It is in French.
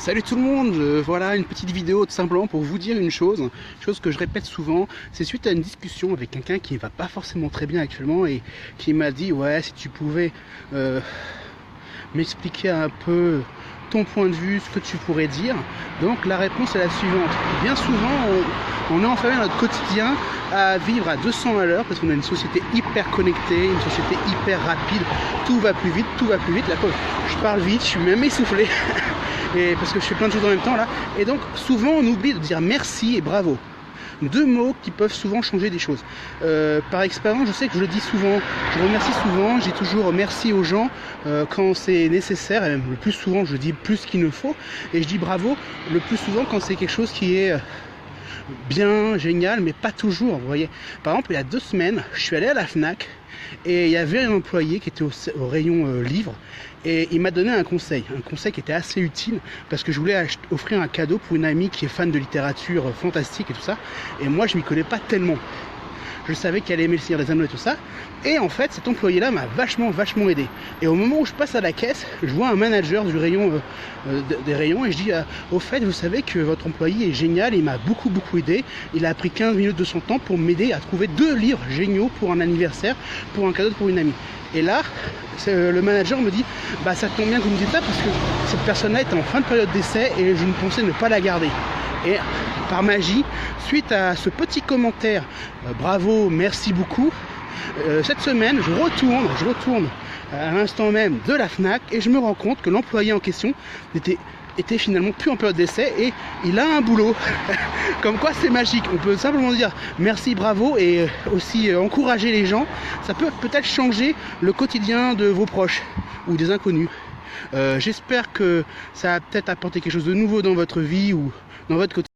Salut tout le monde, voilà une petite vidéo tout simplement pour vous dire une chose que je répète souvent. C'est suite à une discussion avec quelqu'un qui ne va pas forcément très bien actuellement et qui m'a dit ouais, si tu pouvais m'expliquer un peu ton point de vue, ce que tu pourrais dire. Donc la réponse est la suivante. Bien souvent on est enfermé dans notre quotidien à vivre à 200 à l'heure parce qu'on a une société hyper connectée, une société hyper rapide, tout va plus vite, Là, je parle vite, je suis même essoufflé et parce que je fais plein de choses en même temps là, et donc souvent on oublie de dire merci et bravo. Deux mots qui peuvent souvent changer des choses. Par expérience, je sais que je le dis souvent, je remercie souvent, j'ai toujours merci aux gens quand c'est nécessaire, et même le plus souvent je dis plus qu'il ne faut, et je dis bravo le plus souvent quand c'est quelque chose qui est bien, génial, mais pas toujours, vous voyez. Par exemple, il y a 2 semaines, je suis allé à la Fnac et il y avait un employé qui était au rayon livres et il m'a donné un conseil qui était assez utile parce que je voulais offrir un cadeau pour une amie qui est fan de littérature fantastique et tout ça, et moi je m'y connais pas tellement. Je savais qu'elle aimait le Seigneur des Anneaux et tout ça. Et en fait, cet employé-là m'a vachement aidé. Et au moment où je passe à la caisse, je vois un manager du rayon des rayons et je dis au fait, vous savez que votre employé est génial, il m'a beaucoup aidé. Il a pris 15 minutes de son temps pour m'aider à trouver 2 livres géniaux pour un anniversaire, pour un cadeau pour une amie. Et là, le manager me dit bah ça tombe bien que vous me dites ça parce que cette personne-là est en fin de période d'essai et je ne pensais ne pas la garder. Et par magie, suite à ce petit commentaire, bravo, merci beaucoup, cette semaine, je retourne à l'instant même de la Fnac et je me rends compte que l'employé en question était finalement plus en période d'essai et il a un boulot. Comme quoi c'est magique, on peut simplement dire merci, bravo et aussi encourager les gens. Ça peut peut-être changer le quotidien de vos proches ou des inconnus. J'espère que ça a peut-être apporté quelque chose de nouveau dans votre vie ou dans votre quotidien.